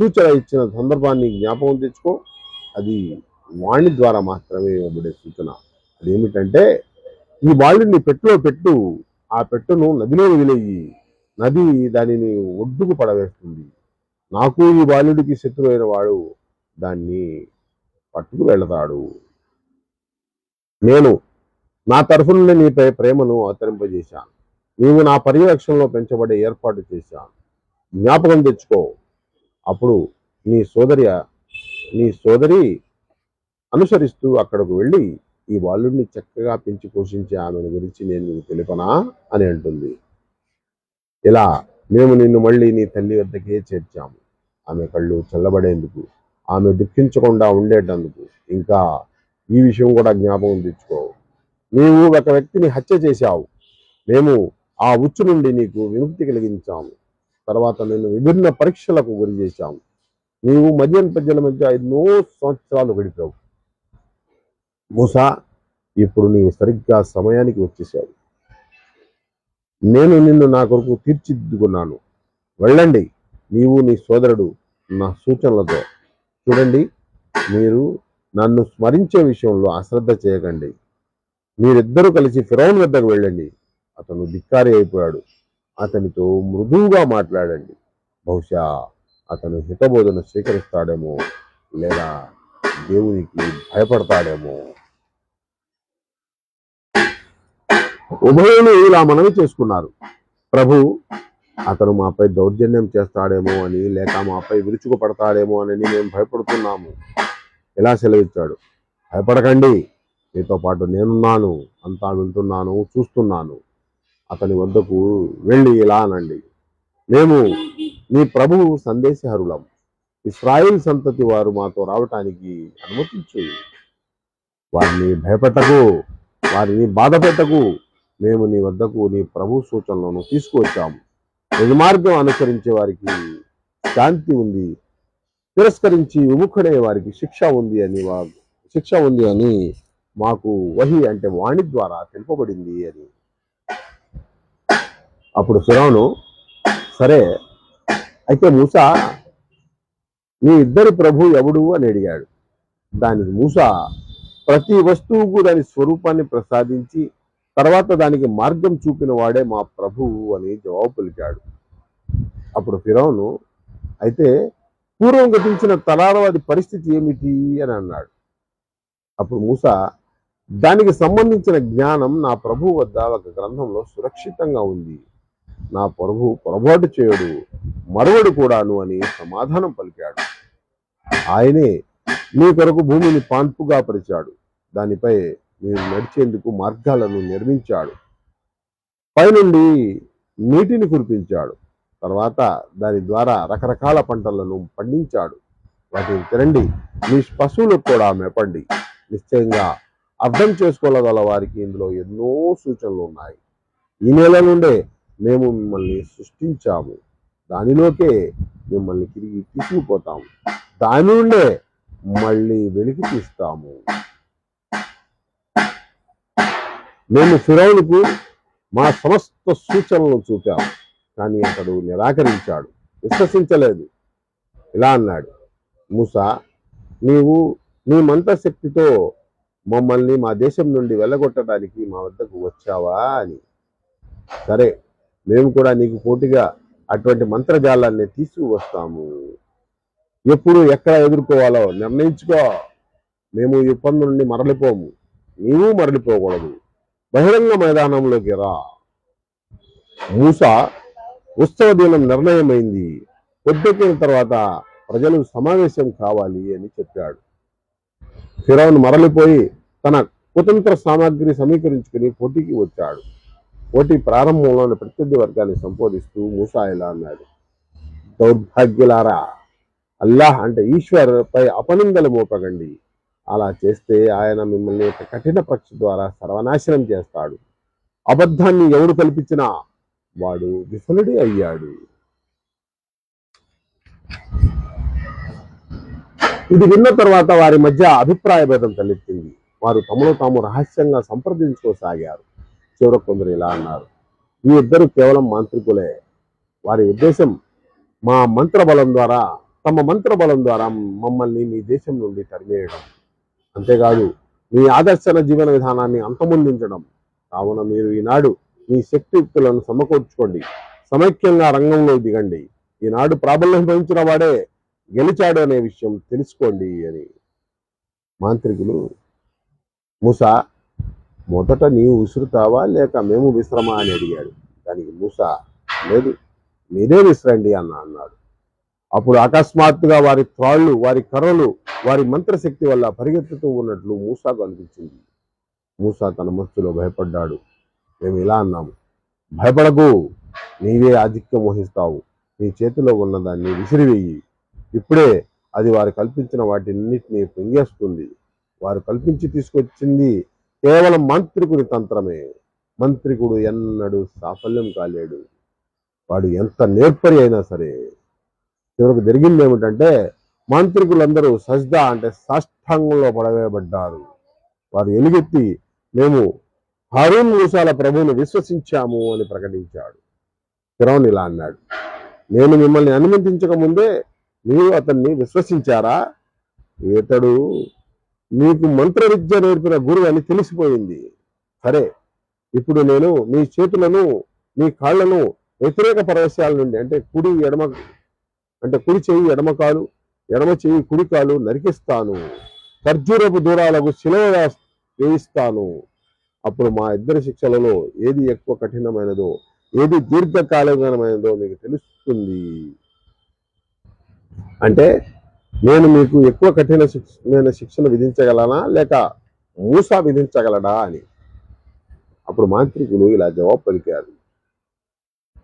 సూచన ఇచ్చిన సందర్భాన్ని జ్ఞాపకం తెచ్చుకో. అది వాణి ద్వారా మాత్రమే ఇవ్వబడే సూచన. అదేమిటంటే, ఈ బాలుడిని పెట్టులో పెట్టు, ఆ పెట్టును నదిలో వదిలేయి, నది దానిని ఒడ్డుకు పడవేస్తుంది. నాకు ఈ బాలుడికి శత్రువైన వాడు దాన్ని పట్టుకు వెళతాడు. నేను నా తరఫు నుండి నీపై ప్రేమను అవతరింపజేశాను. నీవు నా పర్యవేక్షణలో పెంచబడే ఏర్పాటు చేశాను. జ్ఞాపకం తెచ్చుకో. అప్పుడు నీ సోదరి అనుసరిస్తూ అక్కడకు వెళ్ళి, ఈ బాలుడిని చక్కగా పెంచి పోషించే ఆమెను గురించి నేను నీకు తెలుపనా అని అంటుంది. ఇలా మేము నిన్ను మళ్ళీ నీ తల్లి వద్దకే చేర్చాము. ఆమె కళ్ళు చల్లబడేందుకు, ఆమె దుఃఖించకుండా ఉండేటందుకు. ఇంకా ఈ విషయం కూడా జ్ఞాపకం తెచ్చుకో. నీవు ఒక వ్యక్తిని హత్య చేశావు. మేము ఆ ఉచ్చు నుండి నీకు విముక్తి కలిగించాము. తర్వాత నేను విభిన్న పరీక్షలకు గురి చేశాము. నీవు మద్యం ప్రజల మధ్య ఎన్నో సంవత్సరాలు గడిపావు. మూసా, ఇప్పుడు నీవు సరిగ్గా సమయానికి వచ్చేసావు. నేను నిన్ను నా కొరకు తీర్చిదిద్దుకున్నాను. వెళ్ళండి, నీవు నీ సోదరుడు నా సూచనలతో. చూడండి, మీరు నన్ను స్మరించే విషయంలో అశ్రద్ధ చేయకండి. మీరిద్దరూ కలిసి ఫిరౌన్ వద్దకు వెళ్ళండి. అతను ధిక్కారి అయిపోయాడు. అతనితో మృదువుగా మాట్లాడండి. బహుశా అతను హితబోధన స్వీకరిస్తాడేమో, లేదా దేవునికి భయపడతాడేమో. ఉభయులు ఇలా మనవి చేసుకున్నారు, ప్రభు, అతను మాపై దౌర్జన్యం చేస్తాడేమో అని, లేక మాపై విరుచుకుపడతాడేమో అని మేము భయపడుతున్నాము. ఇలా సెలవిచ్చాడు, భయపడకండి, మీతో పాటు నేనున్నాను, అంతా వింటున్నాను, చూస్తున్నాను. అతని వద్దకు వెళ్ళి ఇలా అనండి, మేము నీ ప్రభువు సందేశహరులం. ఇశ్రాయేల్ సంతతి వారు మాతో రావటానికి అనుమతించు. వారిని భయపెట్టకు, వారిని బాధ పెట్టకు. మేము నీ వద్దకు నీ ప్రభు సూచనలను తీసుకువచ్చాము. నిజ మార్గం అనుసరించే వారికి శాంతి ఉంది, తిరస్కరించి విముఖుడే వారికి శిక్ష ఉంది అని మాకు వహీ అంటే వాణి ద్వారా తెలుపబడింది అని. అప్పుడు ఫిరౌను, సరే అయితే మూసా, నీ ఇద్దరి ప్రభు ఎవడు అని అడిగాడు. దానికి మూసా, ప్రతి వస్తువుకు దాని స్వరూపాన్ని ప్రసాదించి తర్వాత దానికి మార్గం చూపిన వాడే మా ప్రభువు అని జవాబు పలికాడు. అప్పుడు ఫిరౌను, అయితే పూర్వం గతించిన తలారవాది పరిస్థితి ఏమిటి అని అన్నాడు. అప్పుడు మూసా, దానికి సంబంధించిన జ్ఞానం నా ప్రభు వద్ద ఒక గ్రంథంలో సురక్షితంగా ఉంది. నా ప్రభు పొరపాటు చేయడు, మరవడు కూడాను అని సమాధానం పలికాడు. ఆయనే మీ కొరకు భూమిని పాన్పుగా పరిచాడు, దానిపై మీరు నడిచేందుకు మార్గాలను నిర్మించాడు, పైనుండి నీటిని కురిపించాడు, తర్వాత దాని ద్వారా రకరకాల పంటలను పండించాడు. వాటిని తినండి, మీ పశువులకు కూడా మెప్పండి. నిశ్చయంగా అర్థం చేసుకోగల వారికి ఇందులో ఎన్నో సూచనలు ఉన్నాయి. ఈ నెల నుండే మేము మిమ్మల్ని సృష్టించాము, దానిలోకే మిమ్మల్ని తిరిగి తీసుకుపోతాము, దాని నుండే మళ్ళీ వెలికి తీస్తాము. మేము ఫిరౌనుకు మా సమస్త సూచనలను చూపాము, కానీ అతడు నిరాకరించాడు, విశ్వసించలేదు. ఇలా అన్నాడు, మూసా, నీవు నీ మంత్రశక్తితో మమ్మల్ని మా దేశం నుండి వెళ్ళగొట్టడానికి మా వద్దకు వచ్చావా అని. సరే, మేము కూడా నీకు పోటీగా అటువంటి మంత్రజాలాన్ని తీసుకువస్తాము. ఎప్పుడు ఎక్కడ ఎదుర్కోవాలో నిర్ణయించుకో. మేము ఈ ఒప్పందం నుండి మరలిపోము, నీవు మరలిపోకూడదు. బహిరంగ మైదానంలోకి రా. మూసా, ఉత్సవ దినం నిర్ణయమైంది, పొద్దెక్కిన తర్వాత ప్రజలు సమావేశం కావాలి అని చెప్పాడు. ఫిరౌను మరలిపోయి తన కుతంత్ర సామాగ్రి సమీకరించుకుని పోటీకి వచ్చాడు. పోటీ ప్రారంభంలోని ప్రత్యర్థి వర్గాన్ని సంబోధిస్తూ మూసా ఇలా అన్నాడు, దౌర్భాగ్యులారా, అల్లాహ్ అంటే ఈశ్వర్ పై అపనిందలు మోపకండి. అలా చేస్తే ఆయన మిమ్మల్ని ఒక కఠిన పరీక్ష ద్వారా సర్వనాశనం చేస్తాడు. అబద్ధాన్ని ఎవడు కల్పించినా వాడు విఫలుడే అయ్యాడు. ఇది విన్న తర్వాత వారి మధ్య అభిప్రాయ భేదం తలెత్తింది. వారు తమలో తాము రహస్యంగా సంప్రదించుకోసాగారు. చివరకు కొందరు ఇలా అన్నారు, ఈ ఇద్దరు కేవలం మాంత్రికులే. వారి ఉద్దేశం తమ మంత్ర బలం ద్వారా మమ్మల్ని మీ దేశం నుండి తరిమేయడం, అంతేకాదు మీ ఆదర్శన జీవన విధానాన్ని అంతమొందించడం. కావున మీరు ఈనాడు మీ శక్తియుక్తులను సమకూర్చుకోండి, సమైక్యంగా రంగంలో దిగండి. ఈనాడు ప్రాబల్యం వహించిన వాడే గెలిచాడు అనే విషయం తెలుసుకోండి అని. మాంత్రికులు, మూసా, మొదట నీవు విసురుతావా లేక మేము విశ్రమా అని అడిగాడు. దానికి మూసా, లేదు, మీరే విసిరండి అన్నాడు. అప్పుడు అకస్మాత్తుగా వారి త్రాళ్ళు, వారి కర్రలు వారి మంత్రశక్తి వల్ల పరిగెత్తుతూ ఉన్నట్లు మూసాకు అనిపించింది. మూసా తన మనస్సులో భయపడ్డాడు. మేము ఇలా అన్నాము, భయపడకు, నీవే ఆధిక్యం వహిస్తావు. నీ చేతిలో ఉన్నదాన్ని విసిరివేయి. ఇప్పుడే అది వారు కల్పించిన వాటిన్నిటినీ పొంగేస్తుంది. వారు కల్పించి తీసుకొచ్చింది కేవలం మాంత్రికుడి తంత్రమే. మంత్రికుడు ఎన్నడూ సాఫల్యం కాలేడు, వాడు ఎంత నేర్పరి అయినా సరే. చివరకు జరిగింది ఏమిటంటే, మాంత్రికులందరూ సజ్దా అంటే సాష్టాంగంలో పడవేయబడ్డారు. వారు ఎలుగెత్తి, మేము హారూన్ మూసాల ప్రభువును విశ్వసించాము అని ప్రకటించాడు. ఫిరౌను ఇలా అన్నాడు, నేను మిమ్మల్ని అనుమతించక ముందే మీరు అతన్ని విశ్వసించారా? ఇతడు మీకు మంత్ర విద్య నేర్పిన గురువు అని తెలిసిపోయింది. సరే, ఇప్పుడు నేను మీ చేతులను మీ కాళ్లను వ్యతిరేక ప్రవేశాల నుండి అంటే కుడి చెయ్యి ఎడమ కాలు, ఎడమ చెయ్యి కుడి కాలు నరికిస్తాను. ఖర్జూరపు దూరాలకు శిలువ వేయిస్తాను. అప్పుడు మా ఇద్దరి శిక్షలలో ఏది ఎక్కువ కఠినమైనదో, ఏది దీర్ఘకాలికమైనదో మీకు తెలుస్తుంది. అంటే నేను మీకు ఎక్కువ కఠినమైన శిక్షను విధించగలనా లేక మూసా విధించగలడా అని. అప్పుడు మాంత్రికులు ఇలా జవాబు పలికారు,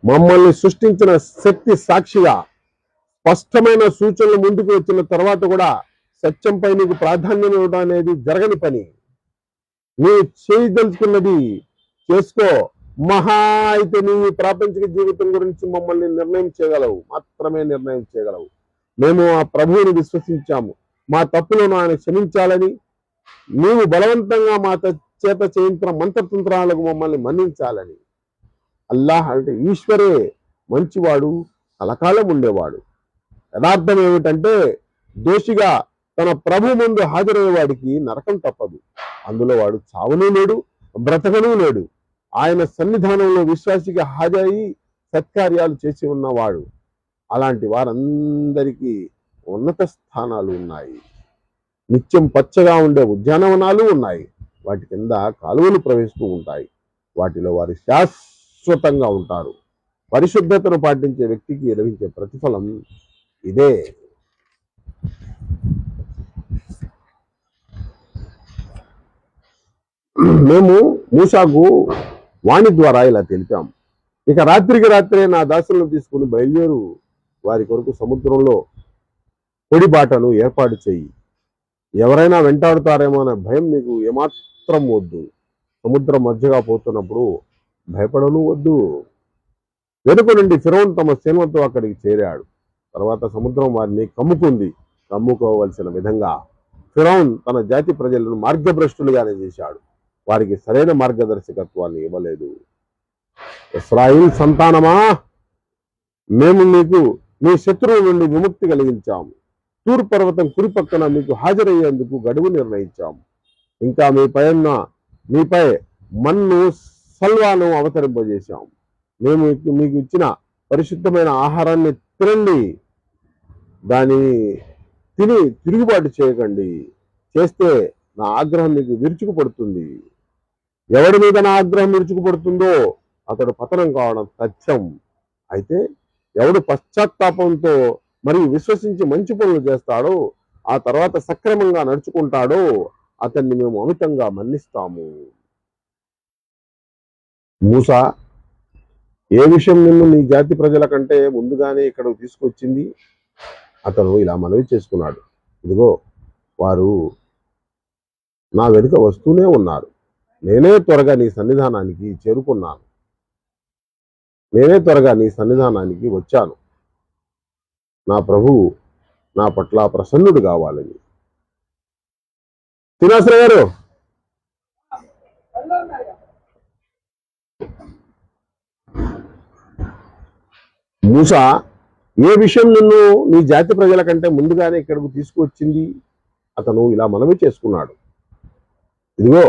మమ్మల్ని సృష్టించిన శక్తి సాక్షిగా స్పష్టమైన సూచనలు ముందుకు వచ్చిన తర్వాత కూడా సత్యంపై నీకు ప్రాధాన్యం ఇవ్వడం అనేది జరగని పని. నీవు చేయదలుచుకున్నది చేసుకో. మహా అయితే నీవు ప్రాపంచిక జీవితం గురించి మమ్మల్ని నిర్ణయం చేయగలవు, మాత్రమే నిర్ణయం చేయగలవు. మేము ఆ ప్రభువుని విశ్వసించాము, మా తప్పులను ఆయన క్షమించాలని, నీవు బలవంతంగా మా చేత చేయించిన మంత్రతంత్రాలకు మమ్మల్ని మన్నించాలని. అల్లాహ్ అంటే ఈశ్వరే మంచివాడు, కలకాలం ఉండేవాడు. యథార్థం ఏమిటంటే దోషిగా తన ప్రభు ముందు హాజరయ్యేవాడికి నరకం తప్పదు. అందులో వాడు చావనూ లేడు, బ్రతకనూ లేడు. ఆయన సన్నిధానంలో విశ్వాసిగా హాజరయ్యి సత్కార్యాలు చేసి ఉన్నవాడు. అలాంటి వారందరికీ ఉన్నత స్థానాలు ఉన్నాయి. నిత్యం పచ్చగా ఉండే ఉద్యానవనాలు ఉన్నాయి. వాటి కింద కాలువలు ప్రవహిస్తూ ఉంటాయి. వాటిలో వారు శాశ్వతంగా ఉంటారు. పరిశుద్ధతను పాటించే వ్యక్తికి లభించే ప్రతిఫలం ఇదే. మేము మూసాకు వాణి ద్వారా ఇలా తెలిపాం, ఇక రాత్రికి రాత్రే నా దాసులను తీసుకుని బయలుదేరు, వారి కొరకు సముద్రంలో పొడిబాటను ఏర్పాటు చేయి. ఎవరైనా వెంటాడుతారేమో అనే భయం నీకు ఏమాత్రం వద్దు. సముద్రం మధ్యగా పోతున్నప్పుడు భయపడను వద్దు. వెనుక నుండి ఫిరౌన్ తమ సేనతో అక్కడికి చేరాడు. తర్వాత సముద్రం వారిని కమ్ముకుంది. కమ్ముకోవలసిన విధంగా ఫిరౌన్ తన జాతి ప్రజలను మార్గభ్రష్టులుగానే చేశాడు. వారికి సరైన మార్గదర్శకత్వాన్ని ఇవ్వలేదు. ఇశ్రాయిల్ సంతానమా, మేము మీకు మీ శత్రువు నుండి విముక్తి కలిగించాము. తూర్ పర్వతం కుడి పక్కన మీకు హాజరయ్యేందుకు గడువు నిర్ణయించాము. ఇంకా మీపై మన్ను సల్వాను అవతరింపజేశాము. మేము మీకు ఇచ్చిన పరిశుద్ధమైన ఆహారాన్ని తినండి, దానిని తిని తిరుగుబాటు చేయకండి. చేస్తే నా ఆగ్రహం మీకు విరుచుకుపడుతుంది. ఎవడి మీద నా ఆగ్రహం విరుచుకుపడుతుందో అతడు పతనం కావడం సత్యం. అయితే ఎవడు పశ్చాత్తాపంతో మరియు విశ్వసించి మంచి పనులు చేస్తాడో, ఆ తర్వాత సక్రమంగా నడుచుకుంటాడో అతన్ని మేము అమితంగా మన్నిస్తాము. మూసా, ఏ విషయం నిన్ను నీ జాతి ప్రజల కంటే ముందుగానే ఇక్కడకు తీసుకొచ్చింది? అతను ఇలా మనవి చేసుకున్నాడు, ఇదిగో వారు నా వెనుక వస్తూనే ఉన్నారు. నేనే త్వరగా నీ సన్నిధానానికి వచ్చాను. నా ప్రభువు నా పట్ల ప్రసన్నుడు కావాలని. శ్రీనివాసరావు గారు, మూసా, ఏ విషయం నిన్ను నీ జాతి ప్రజల కంటే ముందుగానే ఇక్కడకు తీసుకువచ్చింది? అతను ఇలా మనవి చేసుకున్నాడు, ఇదిగో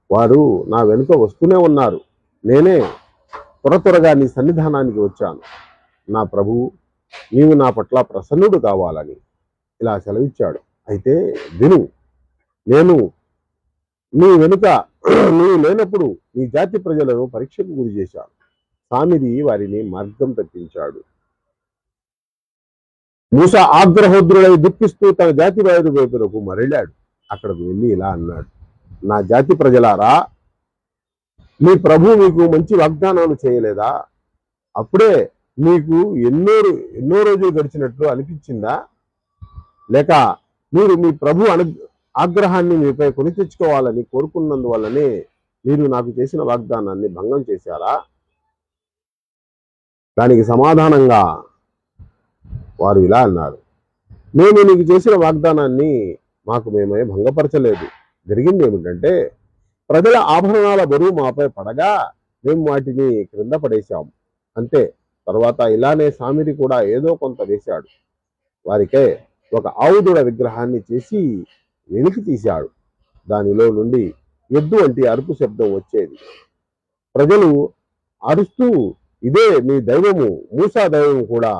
వారు నా వెనుక వస్తూనే ఉన్నారు. నేనే త్వరగా నీ సన్నిధానానికి వచ్చాను. నా ప్రభువు నీవు నా పట్ల ప్రసన్నుడు కావాలని ఇలా సెలవిచ్చాడు. అయితే విను, నేను నీ వెనుక నీవు లేనప్పుడు నీ జాతి ప్రజలను పరీక్షకు గురి చేశాను. సామిరి వారిని మార్గం తప్పించాడు. మూసా ఆగ్రహోద్రుడై దుఃఖిస్తూ తన జాతి వాయుడు వైపునకు మరలాడు. అక్కడకు వెళ్ళి ఇలా అన్నాడు, నా జాతి ప్రజలారా, మీ ప్రభు మీకు మంచి వాగ్దానాలు చేయలేదా? అప్పుడే మీకు ఎన్నో రోజులు గడిచినట్లు అనిపించిందా? లేక మీరు మీ ప్రభు ఆగ్రహాన్ని మీపై కొని తెచ్చుకోవాలని కోరుకున్నందువల్లనే మీరు నాకు చేసిన వాగ్దానాన్ని భంగం చేశారా? దానికి సమాధానంగా వారు ఇలా అన్నారు, మేము నీకు చేసిన వాగ్దానాన్ని మేమే భంగపరచలేదు. జరిగింది ఏమిటంటే, ప్రజల ఆభరణాల బరువు మాపై పడగా మేము వాటిని క్రింద పడేశాము, అంతే. తర్వాత ఇలానే సామిరి కూడా ఏదో కొంత వేశాడు. వారికే ఒక ఆవుదుడ విగ్రహాన్ని చేసి వెలికి తీశాడు. దానిలో నుండి ఎద్దు వంటి అరుపు శబ్దం వచ్చేది. ప్రజలు అరుస్తూ, ఇదే మీ దైవము, మూసా దైవం కూడా.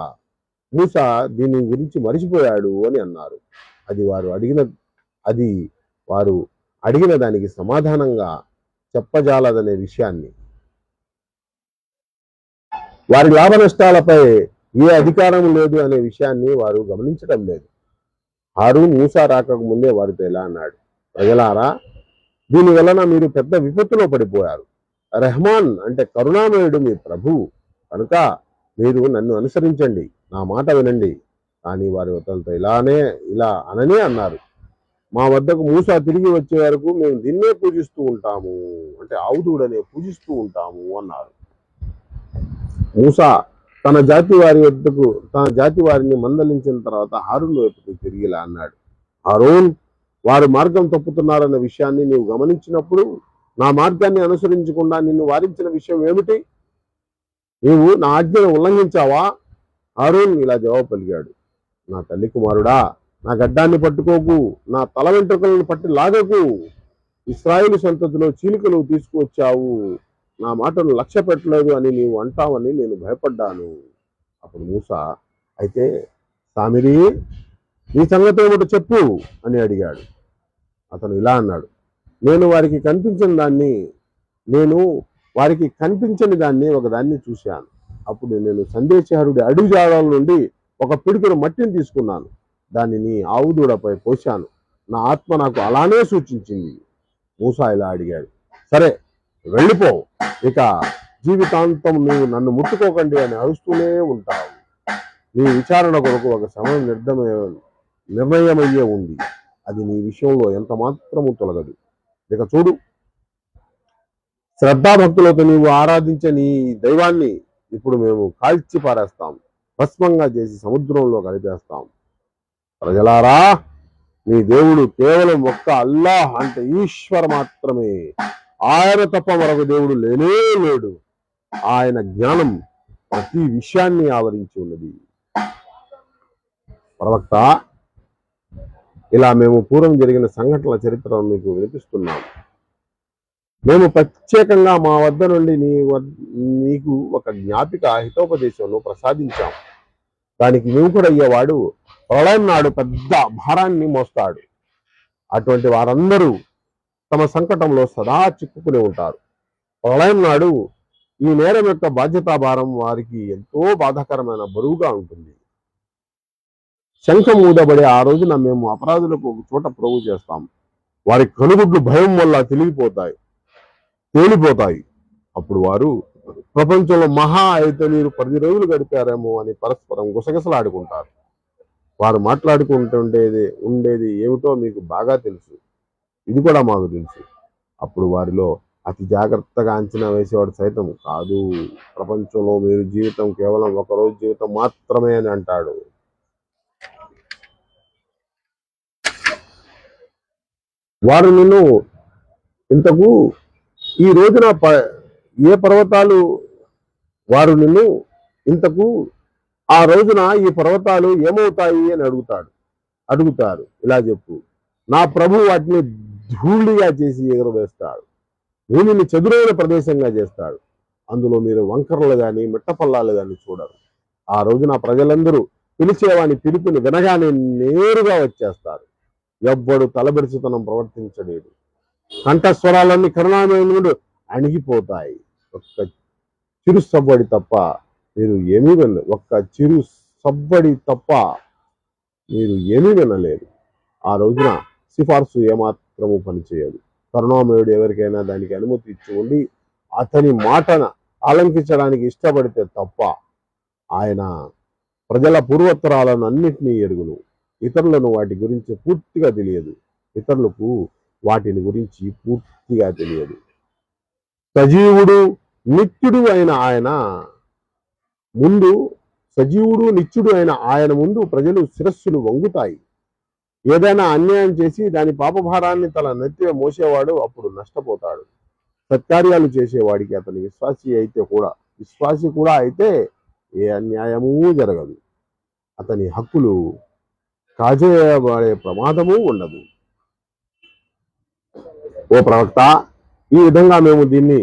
మూసా దీని గురించి మరిచిపోయాడు అని అన్నారు. వారు అడిగిన దానికి సమాధానంగా చెప్పజాలదనే విషయాన్ని. వారి లాభ నష్టాలపై ఏ అధికారం లేదు అనే విషయాన్ని వారు గమనించడం లేదు. హారూన్ మూసా రాకకు ముందే వారితో ఇలా అన్నాడు, ప్రజలారా, దీని వలన మీరు పెద్ద విపత్తులో పడిపోయారు. రెహమాన్ అంటే కరుణామయుడు మీ ప్రభువు కనుక మీరు నన్ను అనుసరించండి, నా మాట వినండి. కానీ వారి అతనితో ఇలా అననే అన్నారు, మా వద్దకు మూసా తిరిగి వచ్చే వరకు మేము దీన్నే పూజిస్తూ ఉంటాము, అంటే ఆవుదూడనే పూజిస్తూ ఉంటాము అన్నారు. మూసా తన జాతి వారిని మందలించిన తర్వాత హారూన్ వైపుకు తిరిగి ఇలా అన్నాడు, హారూన్, వారు మార్గం తప్పుతున్నారన్న విషయాన్ని నీవు గమనించినప్పుడు నా మార్గాన్ని అనుసరించకుండా నిన్ను వారించిన విషయం ఏమిటి? నీవు నా ఆజ్ఞను ఉల్లంఘించావా? హారూన్ ఇలా జవాబు పలికాడు, నా తల్లి కుమారుడా, నా గడ్డాన్ని పట్టుకోకు, నా తల వెంట్రుకలను పట్టి లాగకు. ఇశ్రాయేలు సంతతిలో చీలికలు తీసుకువచ్చావు, నా మాటను లక్ష్య పెట్టలేదు అని నీవు అంటావని నేను భయపడ్డాను. అప్పుడు మూసా, అయితే సామిరి, నీ సంగతి ఏమిటో చెప్పు అని అడిగాడు. అతను ఇలా అన్నాడు, నేను వారికి కనిపించని దాన్ని ఒకదాన్ని చూశాను. అప్పుడు నేను సందేశహరుడి అడుగు జాడల నుండి ఒక పిడుకును మట్టిని తీసుకున్నాను, దానిని ఆవుదూడపై పోశాను, నా ఆత్మ నాకు అలానే సూచించింది. మూసా ఇలా అడిగాడు, సరే వెళ్ళిపో, ఇక జీవితాంతం నీవు నన్ను ముట్టుకోకండి అని అరుస్తూనే ఉంటావు. నీ విచారణ కొరకు ఒక సమయం నిర్ణయమయ్యే ఉంది, అది నీ విషయంలో ఎంత మాత్రము తొలగదు. ఇక చూడు, శ్రద్ధాభక్తులతో నీవు ఆరాధించే నీ దైవాన్ని ఇప్పుడు మేము కాల్చి పారేస్తాం, భస్మంగా చేసి సముద్రంలో కలిపేస్తాం. ప్రజలారా, మీ దేవుడు కేవలం ఒక్క అల్లాహ్ అంటే ఈశ్వర మాత్రమే, ఆయన తప్ప మరొక దేవుడు లేనే లేడు. ఆయన జ్ఞానం ప్రతి విషయాన్ని ఆవరించి ఉన్నది. ప్రవక్త, ఇలా మేము పూర్వం జరిగిన సంఘటనల చరిత్రను మీకు వినిపిస్తున్నాం. మేము ప్రత్యేకంగా మా వద్ద నుండి నీకు ఒక జ్ఞాపిక హితోపదేశంను ప్రసాదించాం. దానికి విముఖుడయ్యేవాడు ప్రళయం నాడు పెద్ద భారాన్ని మోస్తాడు. అటువంటి వారందరూ తమ సంకటంలో సదా చిక్కుకుని ఉంటారు. ప్రళయం నాడు ఈ నేరం యొక్క బాధ్యతాభారం వారికి ఎంతో బాధాకరమైన బరువుగా ఉంటుంది. శంఖం ఊదబడే ఆ రోజున మేము అపరాధులకు ఒక చోట ప్రోగు చేస్తాం. వారి కనుగుడ్లు భయం వల్ల తేలిపోతాయి. అప్పుడు వారు, ప్రపంచంలో మహా అయితే మీరు 10 రోజులు గడిపారేమో అని పరస్పరం గుసగుసలాడుకుంటారు. వారు ఉండేది ఏమిటో మీకు బాగా తెలుసు, ఇది కూడా మాకు తెలుసు. అప్పుడు వారిలో అతి జాగ్రత్తగా అంచనా వేసేవాడు సైతం, కాదు, ప్రపంచంలో మీరు జీవితం కేవలం 1 రోజు జీవితం మాత్రమే అని అంటాడు. వారు నిన్ను ఇంతకు ఈ రోజున ఏ పర్వతాలు వారు నిన్ను ఇంతకు ఆ రోజున ఈ పర్వతాలు ఏమవుతాయి అని అడుగుతారు. ఇలా చెప్పు, నా ప్రభు వాటిని ధూళిగా చేసి ఎగురవేస్తాడు, భూమిని చదురైన ప్రదేశంగా చేస్తాడు. అందులో మీరు వంకరలు గాని మిట్టపల్లాలు గాని చూడరు. ఆ రోజున ప్రజలందరూ పిలిచేవాని పిలుపుని వినగానే నేరుగా వచ్చేస్తారు. ఎవ్వడు తలబెరుచుతనం ప్రవర్తించలేడు. కంఠస్వరాలన్నీ కరుణామయం నుండి అణిగిపోతాయి. ఒక్క చిరు సబ్బడి తప్ప మీరు ఏమీ వినలేరు. ఆ రోజున సిఫార్సు ఏమాత్రము పనిచేయదు. కరుణామయుడు ఎవరికైనా దానికి అనుమతి ఇచ్చి ఉండి అతని మాటను ఆలంకించడానికి ఇష్టపడితే తప్ప ఆయన ప్రజల పూర్వోత్తరాలను అన్నిటినీ ఎరుగును. ఇతరులను వాటి గురించి పూర్తిగా తెలియదు. ఇతరులకు వాటిని గురించి పూర్తిగా తెలియదు. సజీవుడు నిత్యుడు అయిన ఆయన ముందు ప్రజలు శిరస్సులు వంగుతాయి. ఏదైనా అన్యాయం చేసి దాని పాపభారాన్ని తన నెత్తిన మోసేవాడు అప్పుడు నష్టపోతాడు. సత్కార్యాలు చేసేవాడికి అతని విశ్వాసి కూడా అయితే ఏ అన్యాయమూ జరగదు. అతని హక్కులు కాజేయబడే ప్రమాదము ఉండదు. ఓ ప్రవక్త, ఈ విధంగా మేము దీన్ని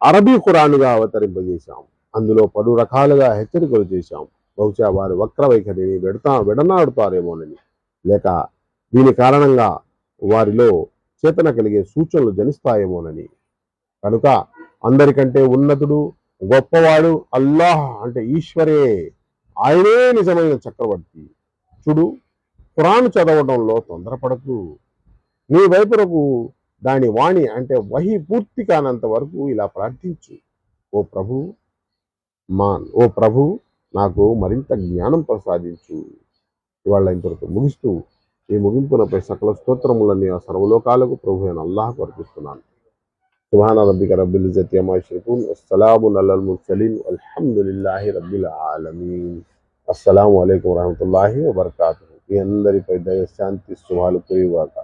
అరబీ ఖురాన్గా అవతరింపజేశాం. అందులో 10 రకాలుగా హెచ్చరికలు చేశాం. బహుశా వారు వక్ర వైఖరిని విడనాడుతారేమోనని, లేక దీని కారణంగా వారిలో చేతన కలిగే సూచనలు జనిస్తాయేమోనని. కనుక అందరికంటే ఉన్నతుడు, గొప్పవాడు అల్లాహ్ అంటే ఈశ్వరే, ఆయనే నిజమైన చక్రవర్తి. చూడు, ఖురాన్ చదవడంలో తొందరపడకు. నీ వైపునకు దాని వాణి అంటే వహీ పూర్తి కానంత వరకు ఇలా ప్రార్థించు, ఓ ప్రభు, నాకు మరింత జ్ఞానం ప్రసాదించు. ఇవాళ ఇంతవరకు ముగిస్తూ ఈ ముగింపునపై సకల స్తోత్రములన్నీ ఆ సర్వలోకాలకు ప్రభు అయిన అల్లాహకు అర్పిస్తున్నాను. సుబ్హాన రబ్బిక రబ్బిల్ ఇజ్జతి అమ్మా యసిఫూన్ వస్సలామున్ అలల్ ముర్సలీన్ వల్హమ్దులిల్లాహి రబ్బిల్ ఆలమీన్. అస్సలాము అలైకుం వరహమతుల్లాహి వబర్కాతుహు. మీ అందరిపై దయ శాంతి శుభాలు కురియుగాక.